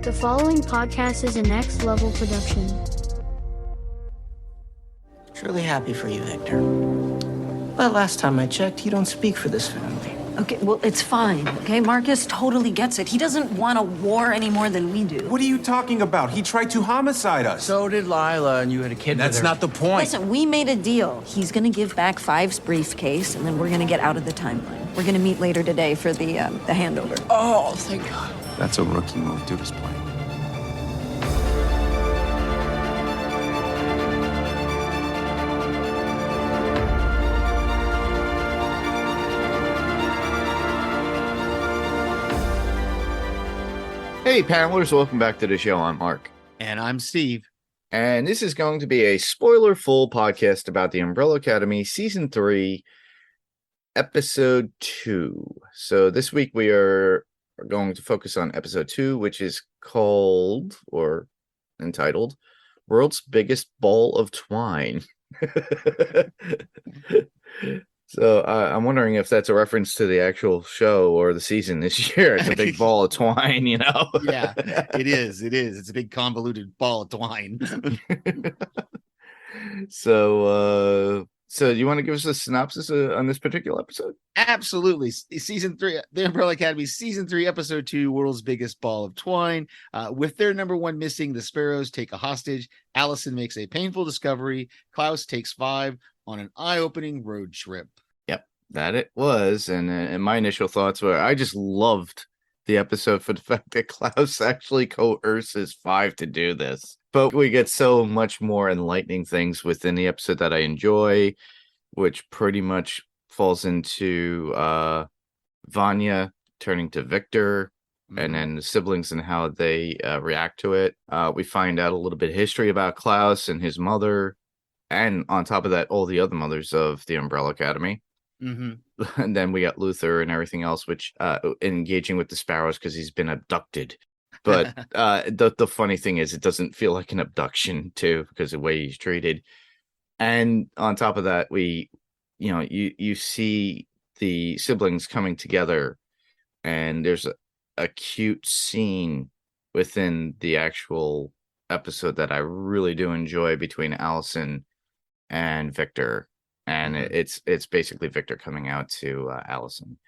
The following podcast is a next level production. Truly happy for you, Viktor. But last time I checked, you don't speak for this family. Okay, well, it's fine, okay? Marcus totally gets it. He doesn't want a war any more than we do. What are you talking about? He tried to homicide us. So did Lila, and you had a kid with her. That's not the point. Listen, we made a deal. He's gonna give back Five's briefcase, and then we're gonna get out of the timeline. We're gonna meet later today for the handover. Oh, thank God. That's a rookie move. Dude is playing. Hey, panelers, welcome back to the show. I'm Mark. And I'm Steve. And this is going to be a spoiler-full podcast about the Umbrella Academy Season 3, Episode 2. So this week we are going to focus on Episode 2, which is called, or entitled, World's Biggest Ball of Twine. So I'm wondering if that's a reference to the actual show or the season this year. It's a big ball of twine, you know? Yeah, it is. It is. It's a big convoluted ball of twine. So you want to give us a synopsis on this particular episode? Absolutely. Season 3, the Umbrella Academy, Season 3, Episode 2, World's Biggest Ball of Twine. With their number one missing, the Sparrows take a hostage. Allison makes a painful discovery. Klaus takes Five on an eye-opening road trip. Yep, that it was. And my initial thoughts were, I just loved the episode for the fact that Klaus actually coerces Five to do this. But we get so much more enlightening things within the episode that I enjoy, which pretty much falls into Vanya turning to Viktor, and then the siblings and how they react to it. We find out a little bit of history about Klaus and his mother, and on top of that, all the other mothers of the Umbrella Academy. Mm-hmm. And then we got Luther and everything else, which engaging with the Sparrows because he's been abducted. But the funny thing is, it doesn't feel like an abduction too, because of the way he's treated. And on top of that, you see the siblings coming together, and there's a cute scene within the actual episode that I really do enjoy between Allison and Viktor, and it's basically Viktor coming out to Allison,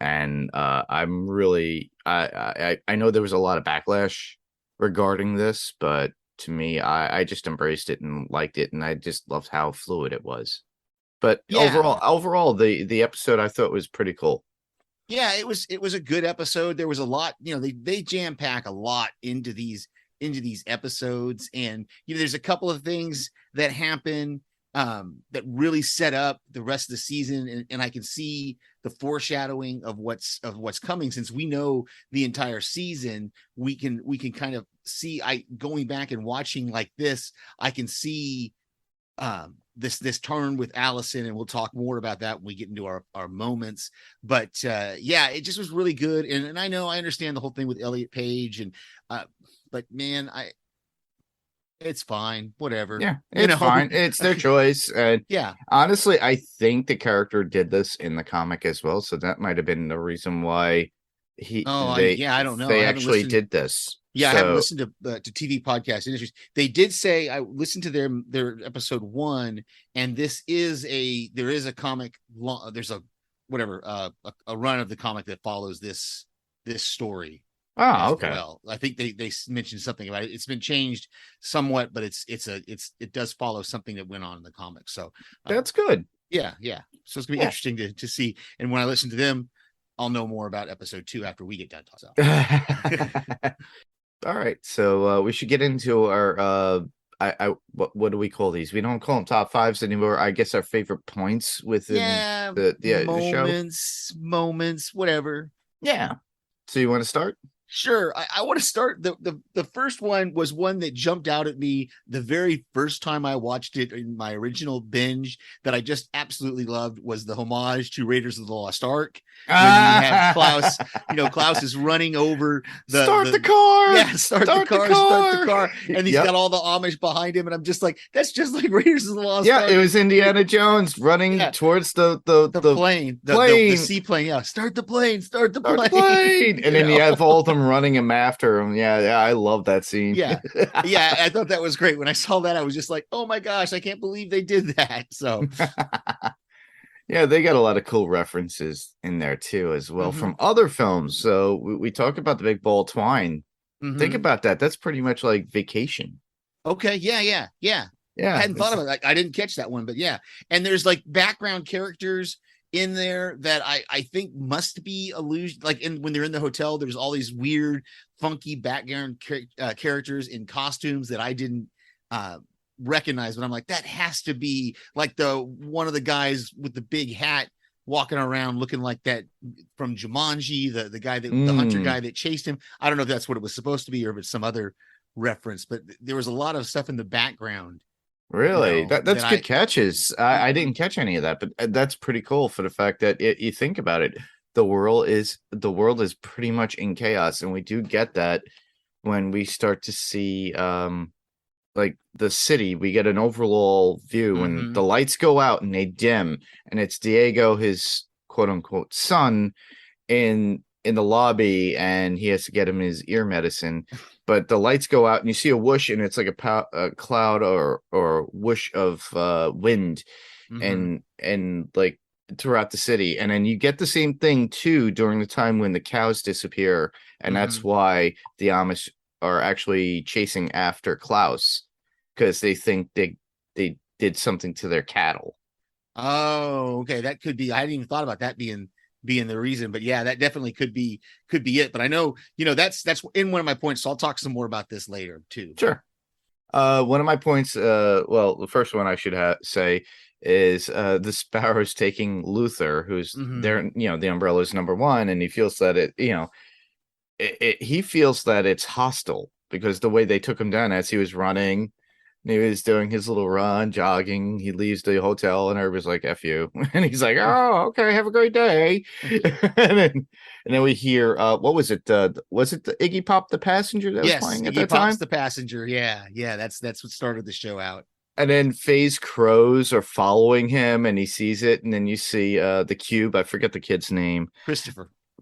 and I'm really I know there was a lot of backlash regarding this, but to me, I just embraced it and liked it, and I just loved how fluid it was. But yeah. overall, the episode I thought was pretty cool. Yeah, it was a good episode. There was a lot, they jam pack a lot into these episodes, and there's a couple of things that happen that really set up the rest of the season, and I can see the foreshadowing of what's coming. Since we know the entire season, we can kind of see. Going back and watching like this, I can see this turn with Allison, and we'll talk more about that when we get into our moments. But yeah, it just was really good, and I understand the whole thing with Elliot Page, and but man, it's fine, whatever. Yeah, it's fine. It's their choice. And yeah, honestly, I think the character did this in the comic as well, so that might have been the reason why I don't know. They actually did this. Yeah, I haven't listened to TV podcast industries. They did say I listened to their episode 1, and there is a comic. There's a run of the comic that follows this story. Oh, okay. Well, I think they mentioned something about it. It's been changed somewhat, but it does follow something that went on in the comic. So that's good. Yeah. So it's gonna be interesting to see. And when I listen to them, I'll know more about episode 2 after we get done talking. All right, so we should get into our what do we call these? We don't call them top fives anymore. I guess our favorite points within the show. Moments, whatever. Yeah. So you want to start? Sure. I want to start. The first one was one that jumped out at me the very first time I watched it in my original binge that I just absolutely loved, was the homage to Raiders of the Lost Ark. When you have Klaus, Klaus is running over the car. Yeah, start the car. And he's got all the Amish behind him. And I'm just like, that's just like Raiders of the Lost Ark. Yeah, it was Indiana Jones running towards the plane, the seaplane. Yeah, start the plane. And then you have all the come running him after him. Yeah, I love that scene. Yeah. Yeah, I thought that was great. When I saw that, I was just like, oh my gosh, I can't believe they did that. So Yeah, they got a lot of cool references in there too, as well, from other films. So we talked about the Big Ball of Twine. Think about that. That's pretty much like Vacation. Okay. Yeah. I hadn't thought about it. I didn't catch that one, but yeah. And there's like background characters in there that I think must be allusion. Like when they're in the hotel, there's all these weird, funky background characters in costumes that I didn't recognize, but I'm like, that has to be like the one of the guys with the big hat walking around looking like that from Jumanji, the guy that the hunter guy that chased him. I don't know if that's what it was supposed to be or if it's some other reference, but there was a lot of stuff in the background. Really? That's that good catches. I didn't catch any of that, but that's pretty cool for the fact that you think about it. The world is pretty much in chaos, and we do get that when we start to see like the city. We get an overall view when the lights go out and they dim, and it's Diego, his quote unquote son, in the lobby, and he has to get him his ear medicine. But the lights go out and you see a whoosh, and it's like a cloud or whoosh of wind and like throughout the city. And then you get the same thing too during the time when the cows disappear, and that's why the Amish are actually chasing after Klaus, because they think they did something to their cattle. Oh, okay. That could be. I hadn't even thought about that being the reason, but yeah, that definitely could be it. But I know, that's in one of my points, so I'll talk some more about this later too. Sure. One of my points, well, the first one I should say is the Sparrow's taking Luther, who's there, the Umbrella's number one, and he feels that he feels that it's hostile because the way they took him down as he was running. He was doing his little run, jogging. He leaves the hotel, and everybody's like, "F you," and he's like, "Oh, okay, have a great day." and then we hear, what was it? Was it the Iggy Pop, the passenger that was playing at that time? The passenger, yeah. That's what started the show out. And then Faye's crows are following him, and he sees it, and then you see the cube. I forget the kid's name.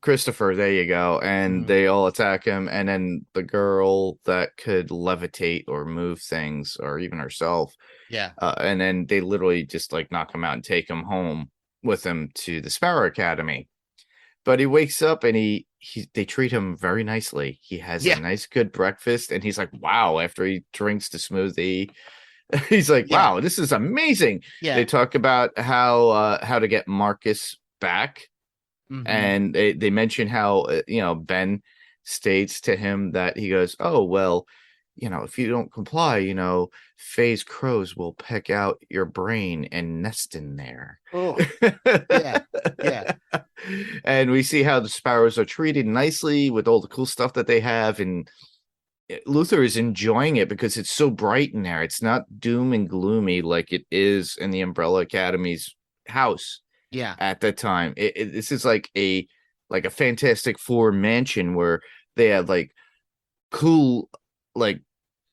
Christopher, there you go. And they all attack him. And then the girl that could levitate or move things, or even herself. Yeah. And then they literally just like knock him out and take him home with them to the Sparrow Academy. But he wakes up and they treat him very nicely. He has a nice, good breakfast. And he's like, wow, after he drinks the smoothie, he's like, wow, this is amazing. Yeah. They talk about how to get Marcus back. And they mention how Ben states to him that he goes, oh well, if you don't comply, Faye's crows will peck out your brain and nest in there. Oh, yeah. And we see how the Sparrows are treated nicely with all the cool stuff that they have, and Luther is enjoying it because it's so bright in there. It's not doom and gloomy like it is in the Umbrella Academy's house. Yeah. At that time, this is like a Fantastic Four mansion where they have like cool like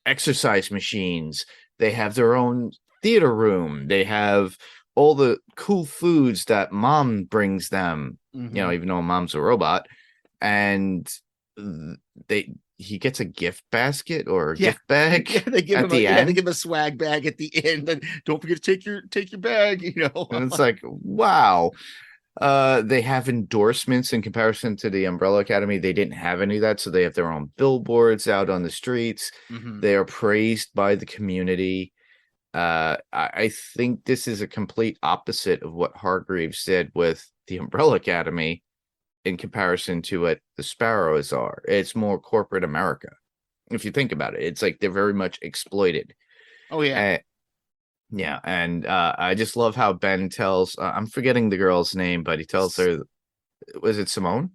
exercise machines. They have their own theater room. They have all the cool foods that Mom brings them. Even though Mom's a robot, and he gets a gift basket or a gift bag. Yeah, they give him they give him a swag bag at the end. And don't forget to take your bag, And it's like, wow. They have endorsements in comparison to the Umbrella Academy. They didn't have any of that, so they have their own billboards out on the streets. They are praised by the community. I think this is a complete opposite of what Hargreaves did with the Umbrella Academy. In comparison to what the Sparrows are, it's more corporate America. If you think about it, it's like they're very much exploited. Oh yeah, and I just love how Ben tells. I'm forgetting the girl's name, but he tells her, was it Simone?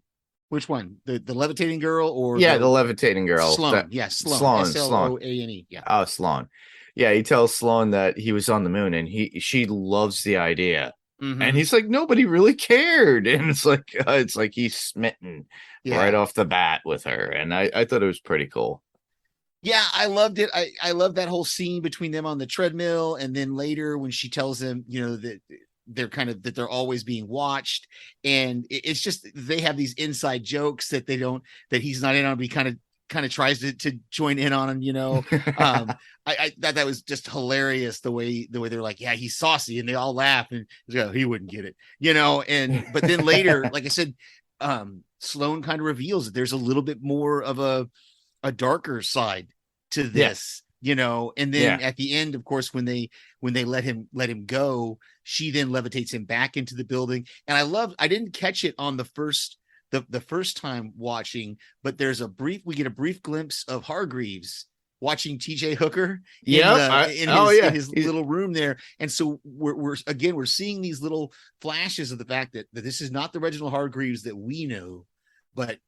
Which one? The levitating girl or the levitating girl? Sloan. Sloan. Sloane. Yeah. Oh, Sloan. Yeah, he tells Sloan that he was on the moon, and she loves the idea. And he's like, nobody really cared. And it's like he's smitten right off the bat with her. And I thought it was pretty cool. Yeah, I loved it. I love that whole scene between them on the treadmill. And then later when she tells him, that they're always being watched, and it's just they have these inside jokes that he's not in on, but he kind of tries to join in on them. I thought that was just hilarious the way they're like, yeah, he's saucy, and they all laugh, and he wouldn't get it, but then later, like I said, Sloane kind of reveals that there's a little bit more of a darker side to this. And then at the end, of course, when they let him go, she then levitates him back into the building. And I didn't catch it on the first time watching, but we get a brief glimpse of Hargreaves watching TJ Hooker in his little room there. And so we're seeing these little flashes of the fact that this is not the Reginald Hargreaves that we know, but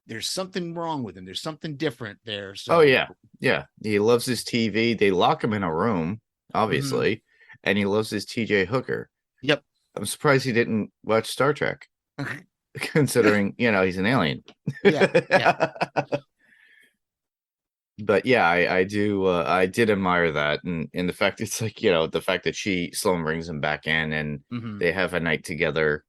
there's something wrong with him. There's something different there. So he loves his TV. They lock him in a room, obviously, and he loves his TJ Hooker. Yep. I'm surprised he didn't watch Star Trek, considering he's an alien. Yeah. But yeah, I did admire that, and the fact it's like the fact that Sloane brings him back in, and they have a night together,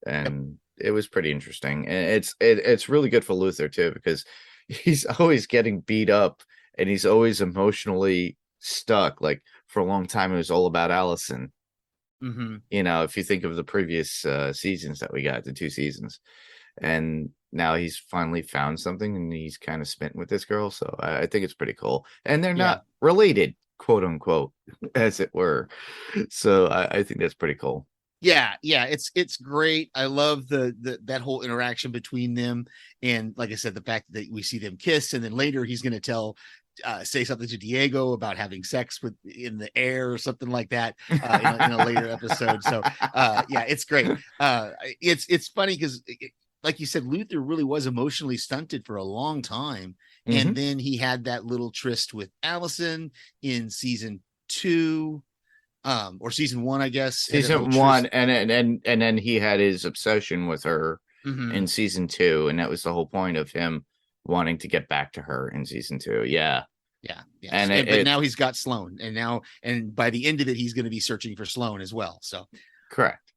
and it was pretty interesting. And it's really good for Luther too, because he's always getting beat up, and he's always emotionally stuck. Like for a long time, it was all about Allison. If you think of the previous seasons that we got, the 2 seasons, and now he's finally found something, and he's kind of smitten with this girl. So I think it's pretty cool, and they're not related, quote unquote, as it were. So I think that's pretty cool. Yeah, it's great. I love that whole interaction between them, and like I said, the fact that we see them kiss, and then later he's going to say something to Diego about having sex in the air or something like that in a later episode. So it's great. It's funny because, like you said, Luther really was emotionally stunted for a long time, and then he had that little tryst with Allison in season 2. Or season 1, I guess. Season 1, and then he had his obsession with her in season 2, and that was the whole point of him wanting to get back to her in season 2. Yeah. But now he's got Sloane, and by the end of it, he's going to be searching for Sloane as well. So correct.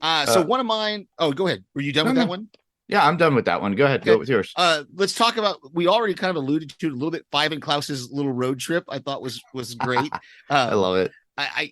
So one of mine. Oh, go ahead. Were you done with that one? Yeah, I'm done with that one. Go ahead. Okay. Go with yours. Let's talk about. We already kind of alluded to it a little bit. 5 and Klaus's little road trip. I thought was great. I love it.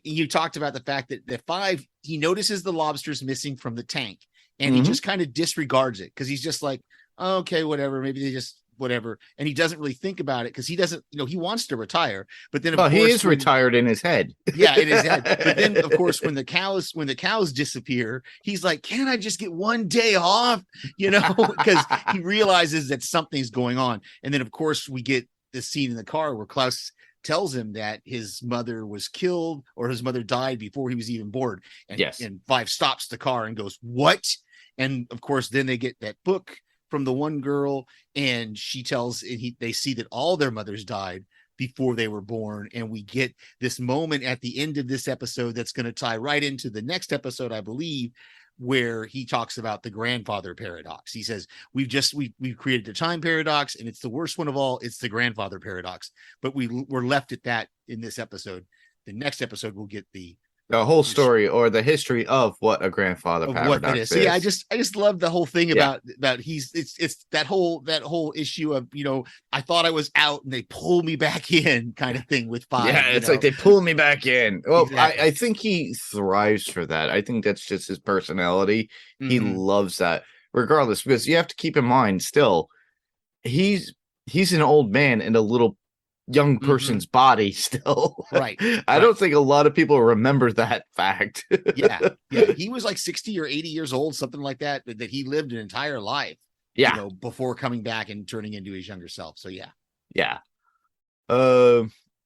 You talked about the fact that 5, he notices the lobsters missing from the tank, and he just kind of disregards it because he's just like, oh, okay, whatever. Maybe they just whatever, and he doesn't really think about it because he doesn't. He wants to retire, but then of course he is retired in his head. Yeah, in his head. But then of course when the cows disappear, he's like, can't I just get one day off? Because he realizes that something's going on, and then of course we get the scene in the car where Klaus tells him that his mother was killed, or his mother died before he was even born. And 5 stops the car and goes, what? And of course, then they get that book from the one girl, and she tells, they see that all their mothers died before they were born. And we get this moment at the end of this episode that's going to tie right into the next episode, I believe, where he talks about the grandfather paradox. He says, we've created a time paradox, and it's the worst one of all. It's the grandfather paradox. But we're left at that in this episode. The next episode, we'll get the whole story or the history of what a grandfather paradox is. So yeah, I just love the whole thing about it's that whole issue of, I thought I was out and they pulled me back in kind of thing with 5. Yeah, it's like they pulled me back in. Well, exactly. I think he thrives for that. I think that's just his personality. He loves that regardless, because you have to keep in mind still, he's an old man in a little young person's body still. Right. I don't think a lot of people remember that fact. Yeah. He was like 60 or 80 years old, something like that he lived an entire life. Yeah. Before coming back and turning into his younger self. So yeah. Yeah.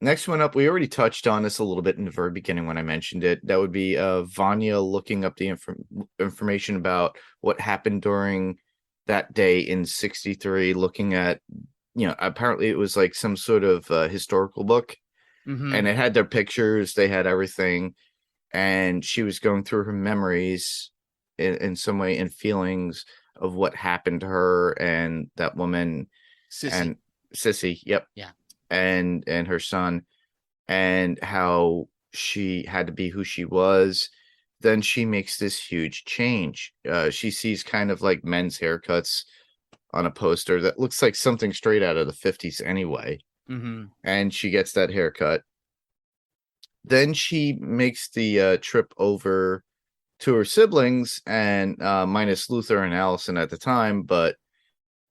Next one up, we already touched on this a little bit in the very beginning when I mentioned it. That would be Vanya looking up the information about what happened during that day in 63, looking at, apparently it was like some sort of historical book, and it had their pictures, they had everything, and she was going through her memories in some way and feelings of what happened to her and that woman, Sissy, yep, yeah, and her son, and how she had to be who she was, then she makes this huge change. She sees kind of like men's haircuts on a poster that looks like something straight out of the 50s anyway. Mm-hmm. And she gets that haircut. Then she makes the trip over to her siblings, and minus Luther and Allison at the time, but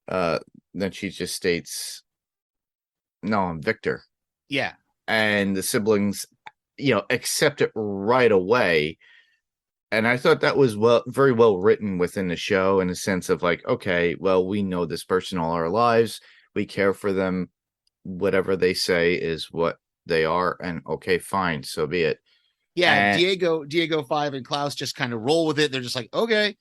then she just states, "No, I'm Viktor." Yeah. And the siblings, accept it right away. And I thought that was very well written within the show, in the sense of like, okay, well, we know this person all our lives. We care for them. Whatever they say is what they are. And okay, fine. So be it. Yeah. And Diego 5 and Klaus just kind of roll with it. They're just like, okay,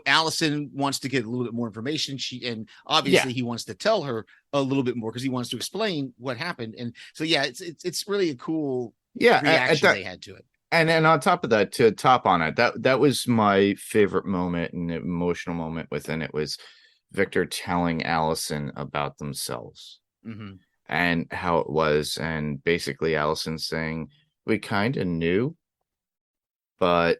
Allison wants to get a little bit more information. And obviously he wants to tell her a little bit more because he wants to explain what happened. And so, yeah, it's really a cool reaction they had to it. And on top of that, to top on it, that was my favorite moment and emotional moment within it, was Viktor telling Allison about themselves and how it was. And basically Allison saying, we kind of knew, but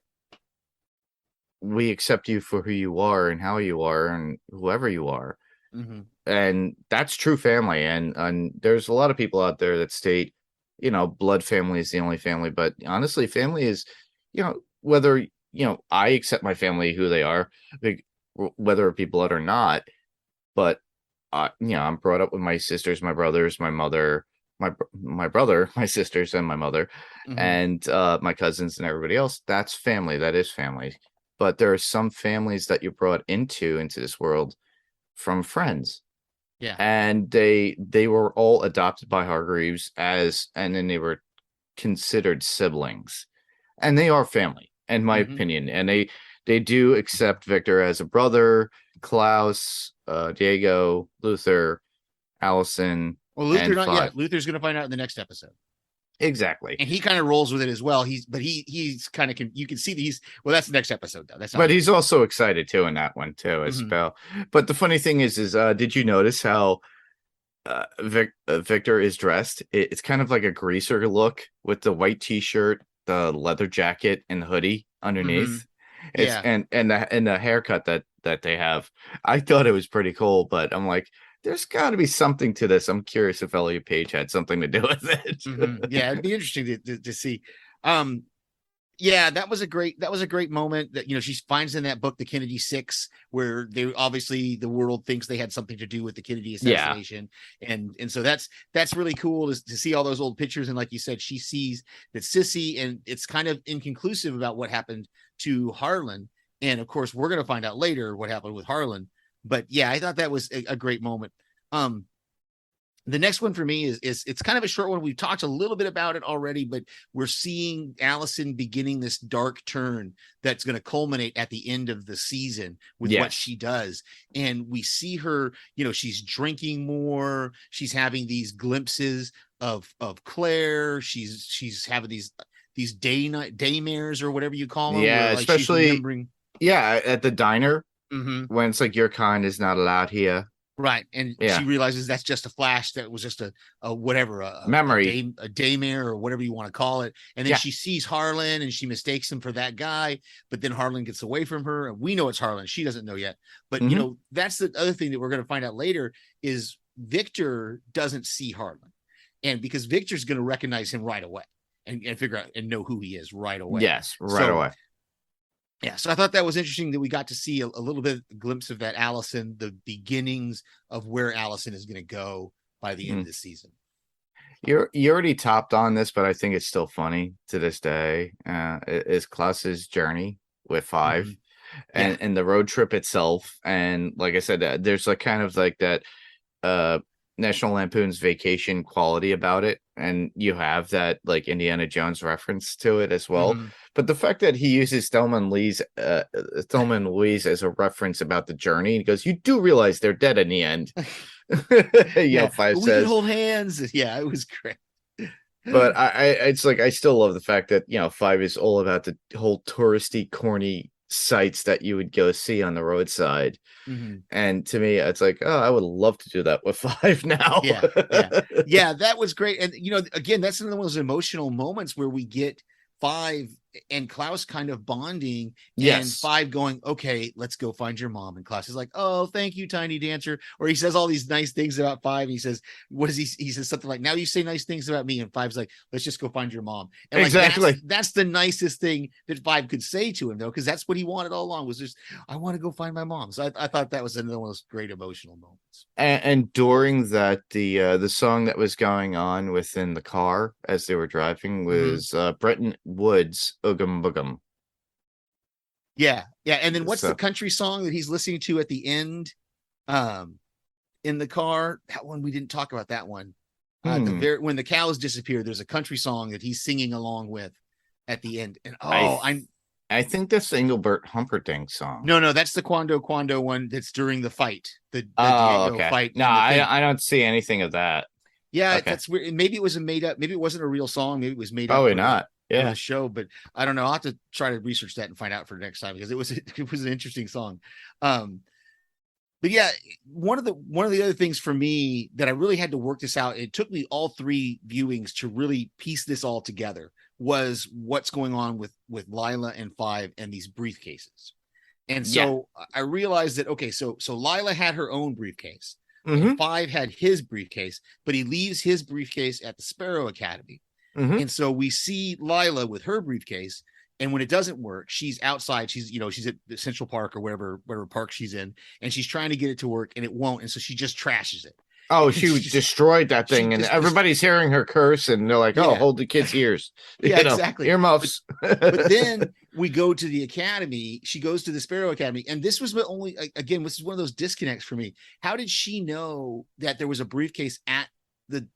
we accept you for who you are and how you are and whoever you are. And that's true family. And there's a lot of people out there that state, blood family is the only family, but honestly, family is, whether, I accept my family who they are, whether it be blood or not, but I'm brought up with my sisters, my brothers, my mother, my brother, my sisters, and my mother, and my cousins and everybody else. That's family. That is family. But there are some families that you're brought into this world from friends. Yeah. And they were all adopted by Hargreaves and then they were considered siblings. And they are family, in my opinion. And they do accept Viktor as a brother, Klaus, Diego, Luther, Allison. Well, Luther not 5. yet. Luther's going to find out in the next episode. Exactly. And he kind of rolls with it as well. He's kind of, you can see that that's the next episode though. But he's also excited too in that one too, as well. But the funny thing is did you notice how Viktor is dressed? It's kind of like a greaser look with the white t-shirt, the leather jacket, and the hoodie underneath. And the haircut that they have. I thought it was pretty cool, but I'm like, there's got to be something to this. I'm curious if Elliot Page had something to do with it. Yeah, it'd be interesting to see. Yeah, that was a great moment that she finds in that book, The Kennedy Six, where they obviously the world thinks they had something to do with the Kennedy assassination, and so that's really cool to see all those old pictures. And like you said, she sees that Sissy, and it's kind of inconclusive about what happened to Harlan, and of course we're going to find out later what happened with Harlan. But yeah, I thought that was a great moment. The next one for me is it's kind of a short one. We've talked a little bit about it already, but we're seeing Allison beginning this dark turn that's going to culminate at the end of the season with what she does. And we see her, she's drinking more. She's having these glimpses of Claire. She's having these daymares or whatever you call them. Yeah, where, like, especially at the diner. When it's like, your kind is not allowed here. Right. And she realizes that's just a flash. That was just a memory, a daymare or whatever you want to call it. And then she sees Harlan and she mistakes him for that guy. But then Harlan gets away from her. And we know it's Harlan. She doesn't know yet. But, that's the other thing that we're going to find out later is Viktor doesn't see Harlan. And because Viktor's going to recognize him right away and figure out and know who he is right away. Yes, right away. Yeah, so I thought that was interesting that we got to see a little bit glimpse of that Allison, the beginnings of where Allison is going to go by the end of the season. You already topped on this, but I think it's still funny to this day. Is Klaus's journey with 5 and the road trip itself. And like I said, there's like kind of like that National Lampoon's Vacation quality about it. And you have that like Indiana Jones reference to it as well. But the fact that he uses Thelma and Louise as a reference about the journey, he goes, you do realize they're dead in the end. 5 we says, can hold hands. Yeah, it was great. But it's like, I still love the fact that, 5 is all about the whole touristy, corny sites that you would go see on the roadside. And to me, it's like, oh, I would love to do that with 5 now. Yeah, that was great. And again, that's another one of those emotional moments where we get 5 and Klaus kind of bonding, and Yes. Five going, okay, let's go find your mom. And Klaus is like, oh, thank you, Tiny Dancer. Or he says all these nice things about Five. He says, what is he says something like, now you say nice things about me. And Five's like, let's just go find your mom. And like, Exactly. that's the nicest thing that Five could say to him, though, because that's what he wanted all along, was just, I want to go find my mom. So I thought that was another one of those great emotional moments. And during that, the song that was going on within the car as they were driving was Bretton Woods' Oogum Boogum. Yeah. And then what's So- the country song that he's listening to at the end in the car? That one, we didn't talk about that one. When the cows disappear, there's a country song that he's singing along with at the end. And I think that's the Engelbert Humperdinck song. No, that's the Quando one that's during the fight. The Diego okay. fight. No, I don't see anything of that. Yeah, Okay. that's weird. Maybe it was maybe it wasn't a real song. Maybe it was made up. Probably for not. Yeah. the show, but I don't know. I'll have to try to research that and find out for next time, because it was an interesting song. But yeah, one of the other things for me that I really had to work this out, it took me all 3 viewings to really piece this all together, was what's going on with Lila and Five and these briefcases. And so I realized that, okay, so Lila had her own briefcase. And Five had his briefcase, but he leaves his briefcase at the Sparrow Academy. And so we see Lila with her briefcase, and when it doesn't work, she's outside. She's at Central Park or whatever park she's in, and she's trying to get it to work, and it won't. And so she just trashes it. Oh, she destroyed that thing, and everybody's hearing her curse, and they're like, "Oh, hold the kids' ears." Yeah, exactly. Earmuffs. But then we go to the academy. She goes to the Sparrow Academy, and this was this is one of those disconnects for me. How did she know that there was a briefcase at the?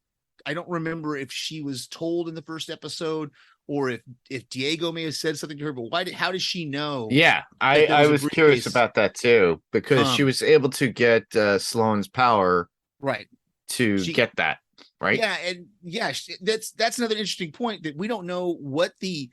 I don't remember if she was told in the first episode, or if Diego may have said something to her. But how did she know? Yeah, I was curious about that too, because she was able to get Sloane's power. Right. To get that, right? Yeah, and that's another interesting point, that we don't know what the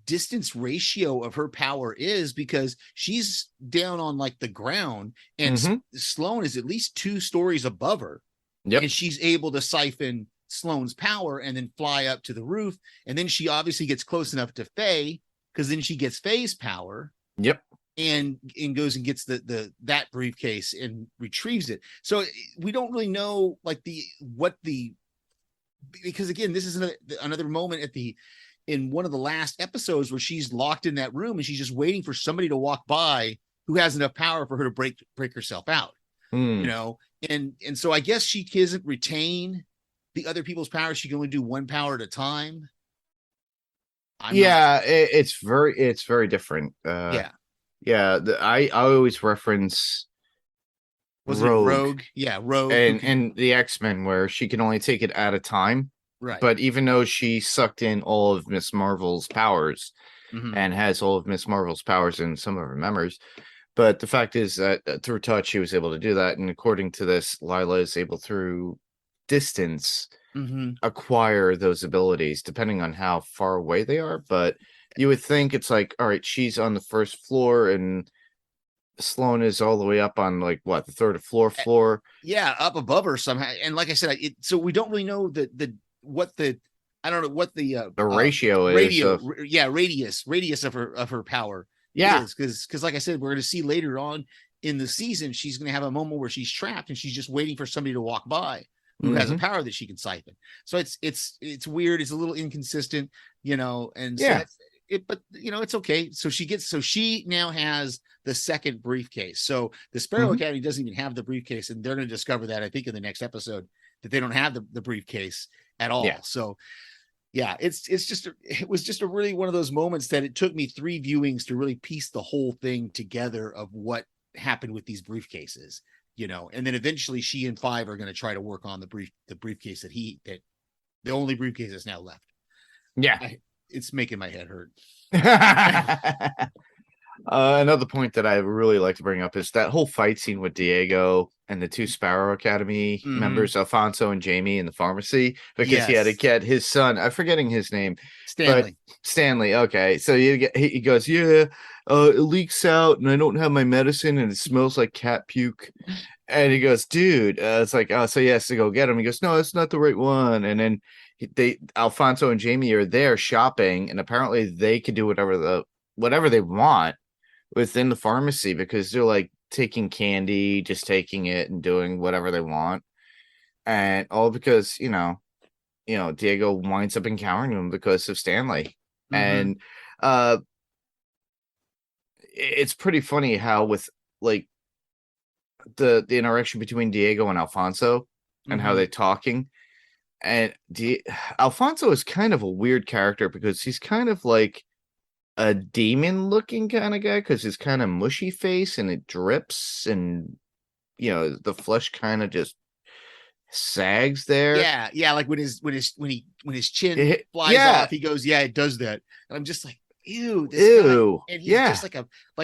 distance ratio of her power is, because she's down on like the ground, and Sloane is at least 2 stories above her. Yep. And she's able to siphon Sloane's power and then fly up to the roof. And then she obviously gets close enough to Faye, because then she gets Faye's power. Yep. And goes and gets that briefcase and retrieves it. So we don't really know because again, this is another moment in one of the last episodes where she's locked in that room and she's just waiting for somebody to walk by who has enough power for her to break herself out. And so I guess she doesn't retain the other people's power. She can only do one power at a time. It's very different. I always reference Rogue. Rogue and the X-Men, where she can only take it at a time, right? But even though she sucked in all of Miss Marvel's powers and has all of Miss Marvel's powers in some of her memories, but the fact is that through touch she was able to do that, and according to this, Lila is able through distance acquire those abilities depending on how far away they are. But you would think it's like, all right, she's on the first floor and Sloane is all the way up on like what, the third floor. Yeah, up above her somehow. And like I said, so we don't really know what the ratio is. Radius of her power. Yeah, because like I said, we're going to see later on in the season, she's going to have a moment where she's trapped and she's just waiting for somebody to walk by who has a power that she can siphon. So it's weird. It's a little inconsistent, and so that's it, but it's okay. So she now has the second briefcase. So the Sparrow Academy doesn't even have the briefcase, and they're going to discover that, I think, in the next episode, that they don't have the briefcase at all. Yeah. So yeah, it was just a really one of those moments that it took me 3 viewings to really piece the whole thing together of what happened with these briefcases, and then eventually she and Five are going to try to work on the briefcase that the only briefcase that's now left. Yeah. It's making my head hurt. Another point that I really like to bring up is that whole fight scene with Diego and the 2 Sparrow Academy members, Alfonso and Jamie, in the pharmacy, because he had to get his son. I'm forgetting his name. Stanley. Okay. So he goes, it leaks out and I don't have my medicine and it smells like cat puke. And he goes, dude, it's like, oh, so he has to go get him. He goes, no, it's not the right one. And then Alfonso and Jamie are there shopping, and apparently they can do whatever they want within the pharmacy because they're like taking candy, just taking it and doing whatever they want. And all because, Diego winds up encountering him because of Stanley. Mhm. And it's pretty funny how with like the interaction between Diego and Alfonso and how Mhm. they're talking. And Alfonso is kind of a weird character because he's kind of like a demon looking kind of guy because he's kind of mushy face and it drips and the flesh kind of just sags there. Yeah, like when his chin flies off, he goes, yeah, it does that. And I'm just like, ew, this guy. And he's just like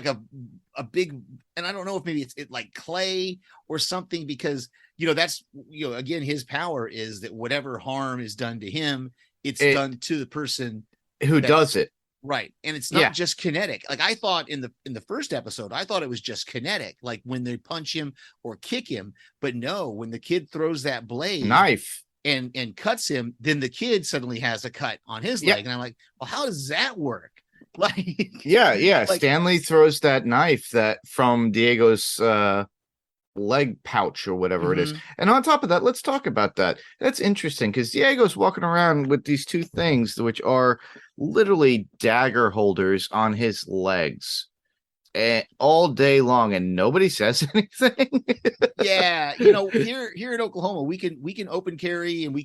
a big, and I don't know if maybe it's like clay or something, because that's again, his power is that whatever harm is done to him, it's done to the person who does it. Right. And it's not just kinetic. Like I thought in the first episode, I thought it was just kinetic, like when they punch him or kick him. But no, when the kid throws that blade knife and cuts him, then the kid suddenly has a cut on his leg. And I'm like, well, how does that work? Like, like, Stanley throws that knife that from Diego's leg pouch or whatever it is. And on top of that, let's talk about that. That's interesting because Diego's walking around with these two things which are literally dagger holders on his legs all day long, and nobody says anything. Yeah, here in Oklahoma, we can open carry, and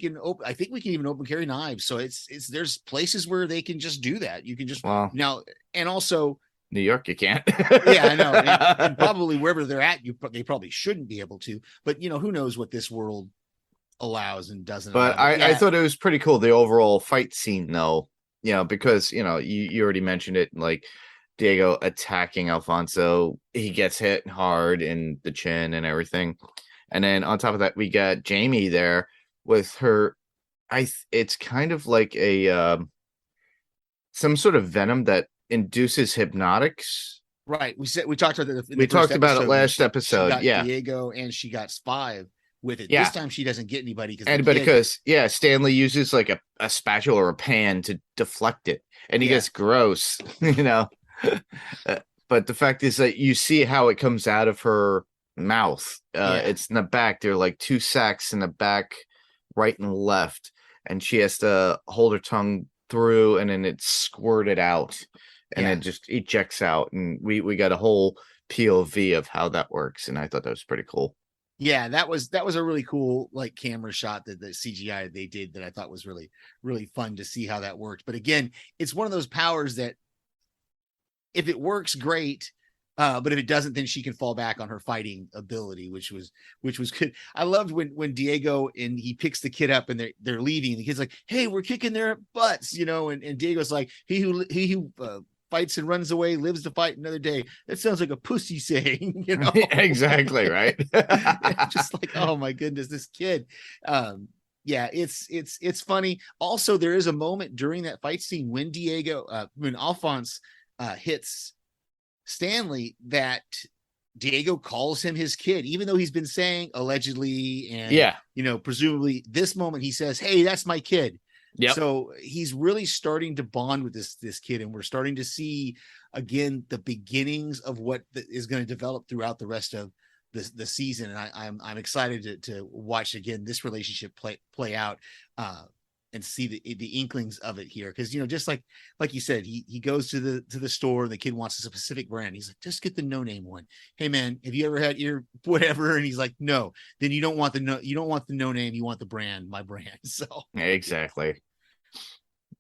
I think we can even open carry knives. So it's there's places where they can just do that. You can just now, and also New York, you can't. Yeah, I know. And probably wherever they're at, they probably shouldn't be able to. But who knows what this world allows and doesn't. But I thought it was pretty cool, the overall fight scene, though. Because you already mentioned it, like Diego attacking Alfonso, he gets hit hard in the chin and everything. And then on top of that, we got Jamie there with her. It's kind of like a some sort of venom that induces hypnotics. Right. We talked about it. We talked about it last episode. She got Diego, and she got Spive with it. Yeah. This time she doesn't get anybody because Stanley uses like a spatula or a pan to deflect it, and he gets gross, But the fact is that you see how it comes out of her mouth. It's in the back. There are like two sacs in the back, right and left, and she has to hold her tongue through, and then it's squirted out, and it just ejects out. And we got a whole POV of how that works, and I thought that was pretty cool. Yeah, that was a really cool like camera shot that the CGI they did that I thought was really, really fun to see how that worked. But again, it's one of those powers that if it works, great. But if it doesn't, then she can fall back on her fighting ability, which was good. I loved when Diego and he picks the kid up and they're leaving. The kid's like, "Hey, we're kicking their butts," and Diego's like, "He who fights and runs away lives to fight another day." That sounds like a pussy saying, Exactly, right? Just like, oh my goodness, this kid. Yeah, it's funny. Also, there is a moment during that fight scene when when Alphonse hits Stanley that Diego calls him his kid, even though he's been saying allegedly and presumably this moment he says, "Hey, that's my kid." Yep. So he's really starting to bond with this kid, and we're starting to see again the beginnings of what is going to develop throughout the rest of the season. And I'm excited to watch again this relationship play out and see the inklings of it here, because just like you said, he goes to the store and the kid wants a specific brand. He's like, "Just get the no name one." "Hey man, have you ever had your whatever?" And he's like, "No." Then you don't want the no name, you want the brand, my brand. So exactly.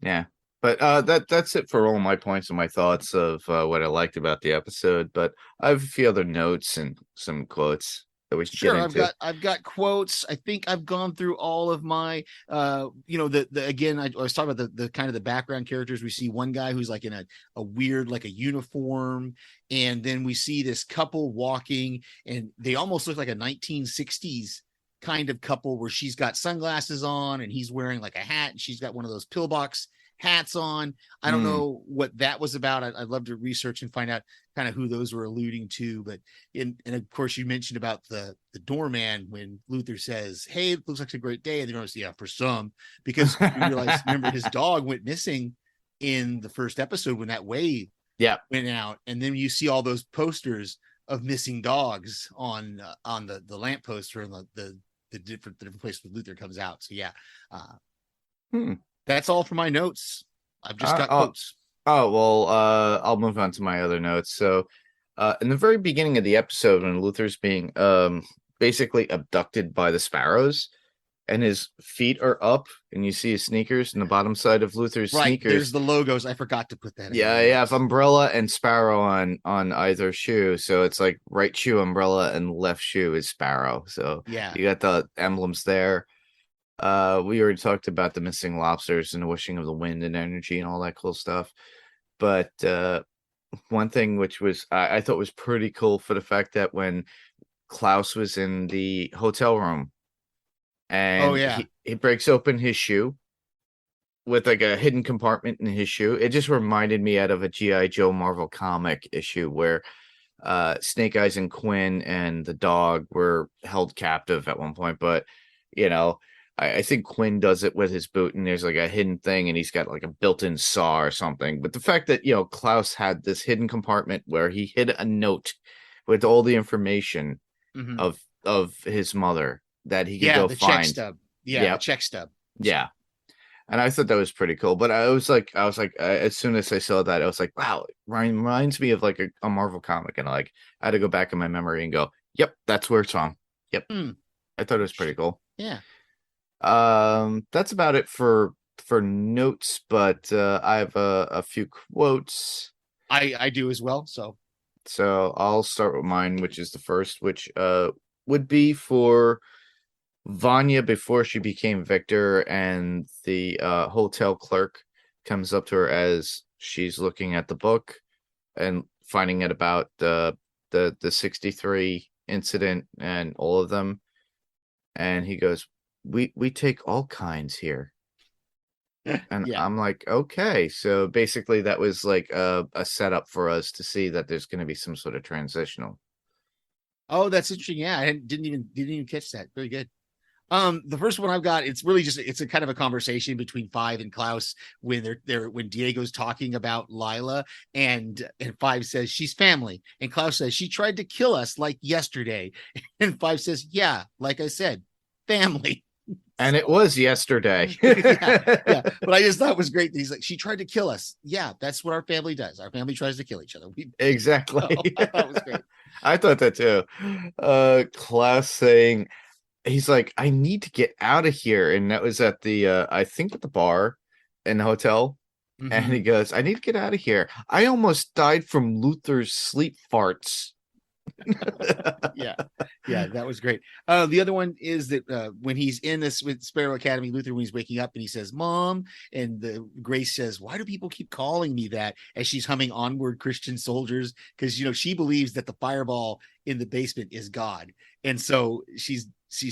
Yeah, but that's it for all my points and my thoughts of what I liked about the episode. But I have a few other notes and some quotes that we should get into. I've got quotes. I think I've gone through all of my again, I was talking about the kind of the background characters. We see one guy who's like in a weird, like a uniform, and then we see this couple walking, and they almost look like a 1960s kind of couple where she's got sunglasses on and he's wearing like a hat, and she's got one of those pillbox hats on. I don't know what that was about. I'd love to research and find out kind of who those were alluding to. But and of course, you mentioned about the doorman when Luther says, "Hey, it looks like a great day," and they're honest, yeah, for some, because you realize, remember, his dog went missing in the first episode when that wave went out, and then you see all those posters of missing dogs on the lamppost or the different place where Luther comes out. So yeah, that's all for my notes. I've just got quotes. Oh well, I'll move on to my other notes. So, in the very beginning of the episode, when Luther's being basically abducted by the sparrows, and his feet are up, and you see his sneakers, and the bottom side of Luther's sneakers. There's the logos. I forgot to put that. Yeah, you have umbrella and sparrow on either shoe, so it's like right shoe umbrella and left shoe is sparrow. So yeah, you got the emblems there. We already talked about the missing lobsters and the wishing of the wind and energy and all that cool stuff. But one thing which was I thought was pretty cool for the fact that when Klaus was in the hotel room and he breaks open his shoe with like a hidden compartment in his shoe, it just reminded me out of a G.I. Joe Marvel comic issue where Snake Eyes and Quinn and the dog were held captive at one point. But I think Quinn does it with his boot, and there's like a hidden thing, and he's got like a built-in saw or something. But the fact that Klaus had this hidden compartment where he hid a note with all the information of his mother that he could go the find. Check stub. The check stub. Yeah, and I thought that was pretty cool. But I was like, as soon as I saw that, I was like, wow, it reminds me of like a Marvel comic, and I had to go back in my memory and go, yep, that's where it's from. Yep, I thought it was pretty cool. Yeah. That's about it for notes, but I have a few quotes. I do as well. So I'll start with mine, which is the first, which would be for Vanya before she became Viktor, and the hotel clerk comes up to her as she's looking at the book and finding out about the 63 incident and all of them, and he goes, we take all kinds here. And I'm like, okay, so basically that was like a setup for us to see that there's going to be some sort of transitional. Oh, that's interesting. Yeah, I didn't even catch that. Very good. The first one I've got, it's really just it's a kind of a conversation between Five and Klaus when when Diego's talking about Lila, and Five says she's family, and Klaus says she tried to kill us like yesterday, and Five says, yeah, like I said, family. And it was yesterday. yeah. But I just thought it was great. He's like, she tried to kill us. Yeah, that's what our family does. Our family tries to kill each other. Exactly. I thought it was great. I thought that too. Klaus saying, he's like, I need to get out of here. And that was at the, I think at the bar in the hotel. And he goes, I need to get out of here. I almost died from Luther's sleep farts. yeah, that was great. The other one is that when he's in this with Sparrow Academy, Luther, when he's waking up and he says, Mom, and Grace says, why do people keep calling me that, as she's humming Onward Christian Soldiers, because she believes that the fireball in the basement is God, and so she's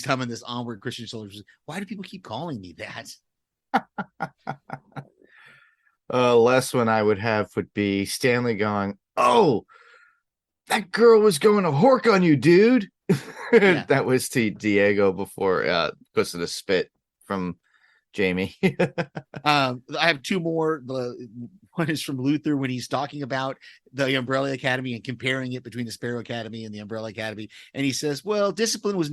humming this Onward Christian Soldiers. Why do people keep calling me that? Last one I would have would be Stanley going, oh, that girl was going to hork on you, dude. That was to Diego before, because of the spit from Jamie. I have two more. One is from Luther when he's talking about the Umbrella Academy and comparing it between the Sparrow Academy and the Umbrella Academy. And he says, well, discipline has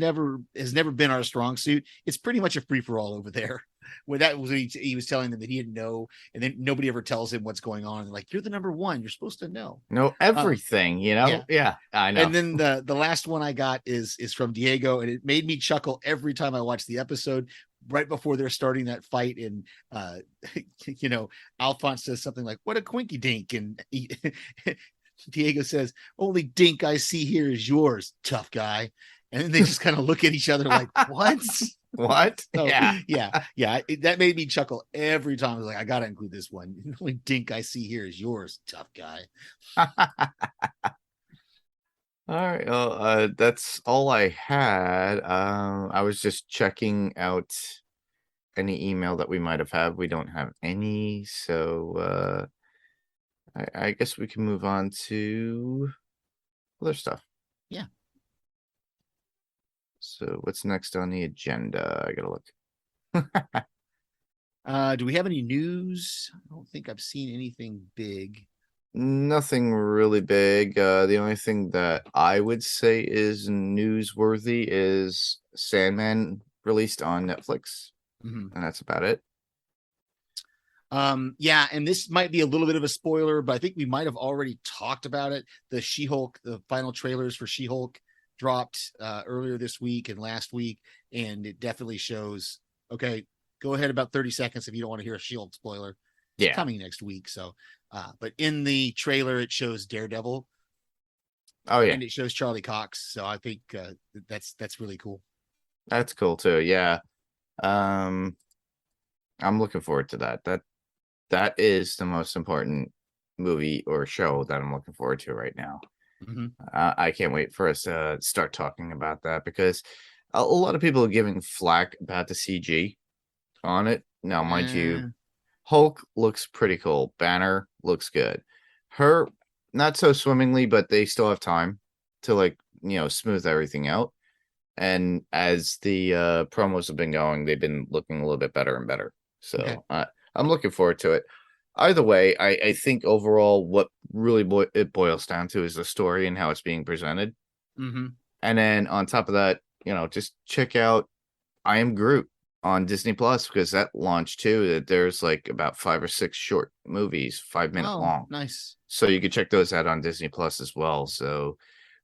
never been our strong suit. It's pretty much a free for all over there. When that was, he was telling them that he didn't know, and then nobody ever tells him what's going on. And like, you're the number one, you're supposed to know everything, Yeah, I know. And then the last one I got is from Diego, and it made me chuckle every time I watched the episode. Right before they're starting that fight, and Alphonse says something like, what a quinky dink, and Diego says, only dink I see here is yours, tough guy. And then they just kind of look at each other like, what? What? So, yeah. That made me chuckle every time. I was like, I gotta include this one. The only dink I see here is yours, tough guy. All right. Well, that's all I had. I was just checking out any email that we might have had. We don't have any, so I guess we can move on to other stuff. Yeah. So what's next on the agenda? I gotta look. Do we have any news? I don't think I've seen anything big. Nothing really big. The only thing that I would say is newsworthy is Sandman released on Netflix, and that's about it. Yeah, and this might be a little bit of a spoiler, but I think we might have already talked about it. The She-Hulk, the final trailers for She-Hulk dropped earlier this week and last week, and it definitely shows. Okay, go ahead about 30 seconds if you don't want to hear a She-Hulk spoiler. It's coming next week. So, but in the trailer, it shows Daredevil. Oh yeah, and it shows Charlie Cox. So I think that's really cool. That's cool too. Yeah, I'm looking forward to that. That is the most important movie or show that I'm looking forward to right now. I can't wait for us to start talking about that because a lot of people are giving flack about the CG on it. Now, mind you, Hulk looks pretty cool. Banner looks good. Her, not so swimmingly, but they still have time to smooth everything out. And as the promos have been going, they've been looking a little bit better and better. So I'm looking forward to it. Either way, I think overall what really it boils down to is the story and how it's being presented. And then on top of that, just check out I Am Groot on Disney Plus because that launched too. There's like about 5 or 6 short movies, 5-minute long. Nice. So you can check those out on Disney Plus as well. So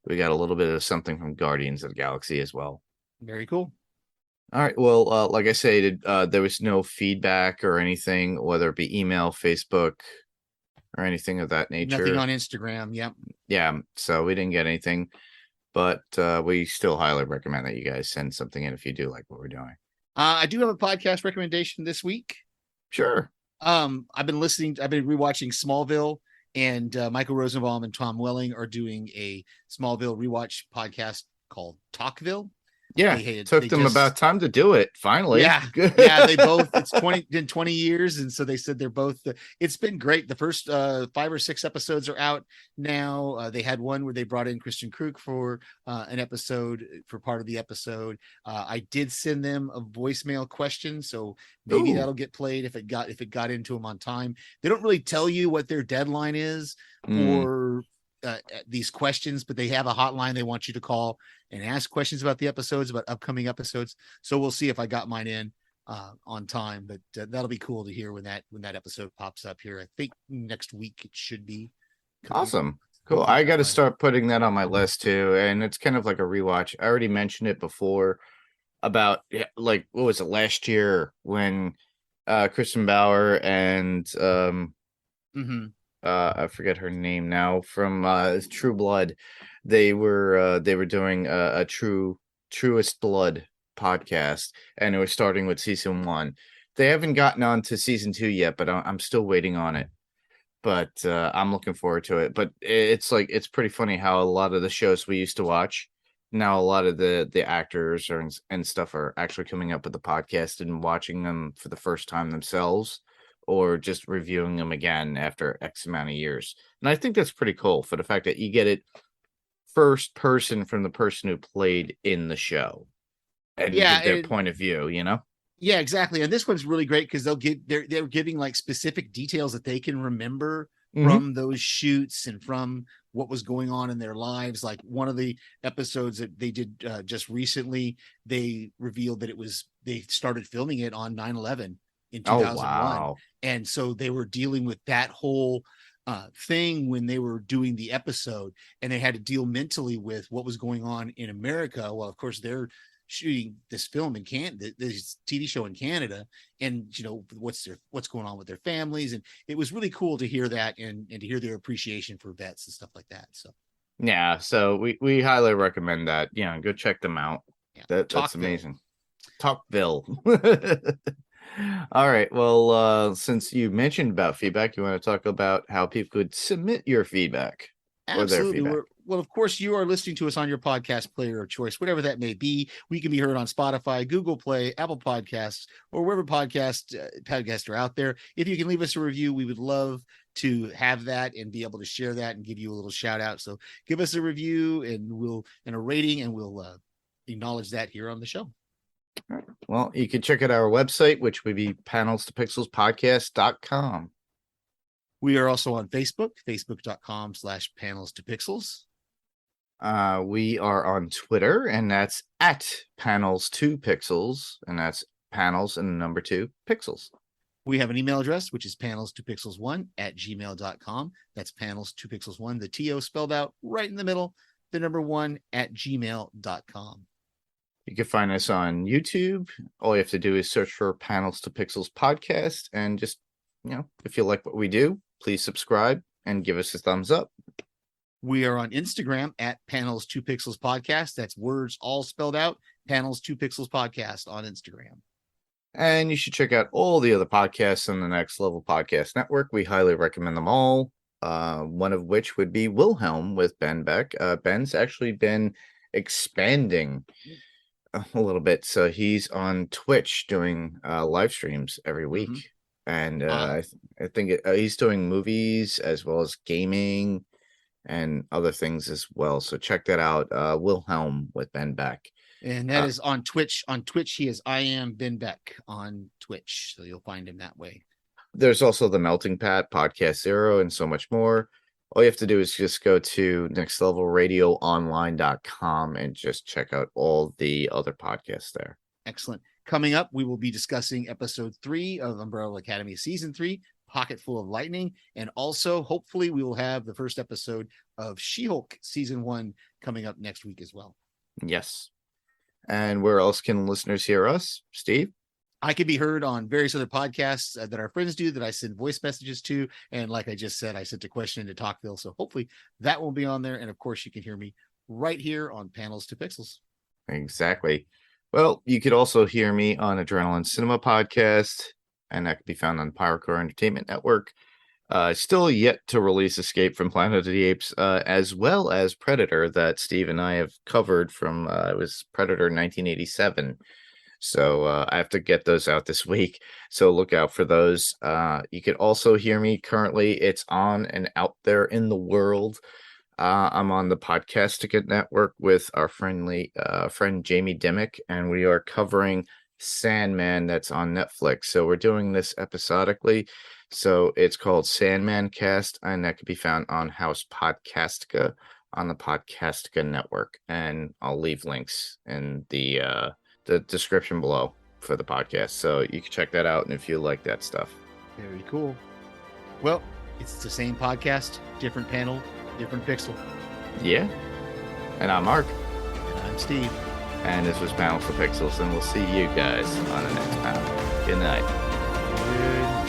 we got a little bit of something from Guardians of the Galaxy as well. Very cool. All right. Well, like I said, there was no feedback or anything, whether it be email, Facebook, or anything of that nature. Nothing on Instagram. Yep. Yeah. So we didn't get anything, but we still highly recommend that you guys send something in if you do like what we're doing. I do have a podcast recommendation this week. Sure. I've been rewatching Smallville, and Michael Rosenbaum and Tom Welling are doing a Smallville rewatch podcast called Talkville. Yeah, took them about time to do it. Finally, yeah. They both. It's 20 years, and so they said they're both. It's been great. The first 5 or 6 episodes are out now. They had one where they brought in Christian Krug for an episode for part of the episode. I did send them a voicemail question, so maybe that'll get played if it got into them on time. They don't really tell you what their deadline is for these questions, but they have a hotline they want you to call and ask questions about the episodes, about upcoming episodes. So we'll see if I got mine in on time, but that'll be cool to hear when that episode pops up here. I think next week it should be. Awesome. Cool. I got to start putting that on my list too. And it's kind of like a rewatch. I already mentioned it before about what was it last year when Kristen Bauer and I forget her name now from True Blood. They were doing a Truest Blood podcast, and it was starting with season 1. They haven't gotten on to season 2 yet, but I'm still waiting on it. But I'm looking forward to it. But it's pretty funny how a lot of the shows we used to watch now, a lot of the actors and stuff are actually coming up with the podcast and watching them for the first time themselves, or just reviewing them again after X amount of years. And I think that's pretty cool for the fact that you get it first person from the person who played in the show and give their point of view, Yeah, exactly. And this one's really great because they're giving like specific details that they can remember from those shoots and from what was going on in their lives. Like one of the episodes that they did just recently, they revealed that they started filming it on 9/11 in 2001. Wow. And so they were dealing with that whole thing when they were doing the episode, and they had to deal mentally with what was going on in America. Well, of course, they're shooting this film in Canada, this TV show in Canada, and what's going on with their families. And it was really cool to hear that and to hear their appreciation for vets and stuff like that. So yeah, so we highly recommend that. Go check them out. Yeah, that's amazing. Talkville. All right. Well, since you mentioned about feedback, you want to talk about how people could submit your feedback? Absolutely. well, of course, you are listening to us on your podcast player of choice, whatever that may be. We can be heard on Spotify, Google Play, Apple Podcasts, or wherever podcasts are out there. If you can leave us a review, we would love to have that and be able to share that and give you a little shout out. So give us a review and a rating, and we'll acknowledge that here on the show. Well, you can check out our website, which would be panelstopixelspodcast.com. We are also on Facebook, facebook.com/panels2pixels. We are on Twitter, and that's at panels2pixels, and that's panels and the number 2 pixels. We have an email address, which is panels2pixels1@gmail.com. That's panels2pixels1, the TO spelled out right in the middle, the number 1@gmail.com. You can find us on YouTube. All you have to do is search for Panels to Pixels podcast, and just, if you like what we do, please subscribe and give us a thumbs up. We are on Instagram at Panels2Pixels Podcast. That's words all spelled out. Panels2Pixels Podcast on Instagram. And you should check out all the other podcasts on the Next Level Podcast Network. We highly recommend them all. One of which would be Wilhelm with Ben Beck. Ben's actually been expanding a little bit. So he's on Twitch doing live streams every week. Mm-hmm. And I think he's doing movies as well as gaming and other things as well. So check that out. Wilhelm with Ben Beck. And that is on Twitch. On Twitch, he is I Am Ben Beck on Twitch. So you'll find him that way. There's also the Melting Pat, Podcast Zero, and so much more. All you have to do is just go to nextlevelradioonline.com and just check out all the other podcasts there. Excellent. Coming up, we will be discussing episode 3 of Umbrella Academy season 3, Pocket Full of Lightning. And also, hopefully, we will have the first episode of She-Hulk season 1 coming up next week as well. Yes. And where else can listeners hear us, Steve? I can be heard on various other podcasts that our friends do that I send voice messages to. And like I just said, I sent a question into Talkville. So hopefully that will be on there. And of course, you can hear me right here on Panels to Pixels. Exactly. Well, you could also hear me on Adrenaline Cinema Podcast, and that can be found on Pyrocore Entertainment Network. Still yet to release Escape from Planet of the Apes, as well as Predator that Steve and I have covered from, it was Predator 1987. So I have to get those out this week. So look out for those. You could also hear me currently. It's on and out there in the world. I'm on the Podcastica Network with our friend Jamie Dimmick, and we are covering Sandman that's on Netflix. So we're doing this episodically. So it's called Sandman Cast, and that can be found on House Podcastica on the Podcastica Network. And I'll leave links in the description below for the podcast. So you can check that out, and if you like that stuff. Very cool. Well, it's the same podcast, different panel, different pixel. Yeah. And I'm Mark. And I'm Steve. And this was Panels for Pixels, and we'll see you guys on the next panel. Good night. Good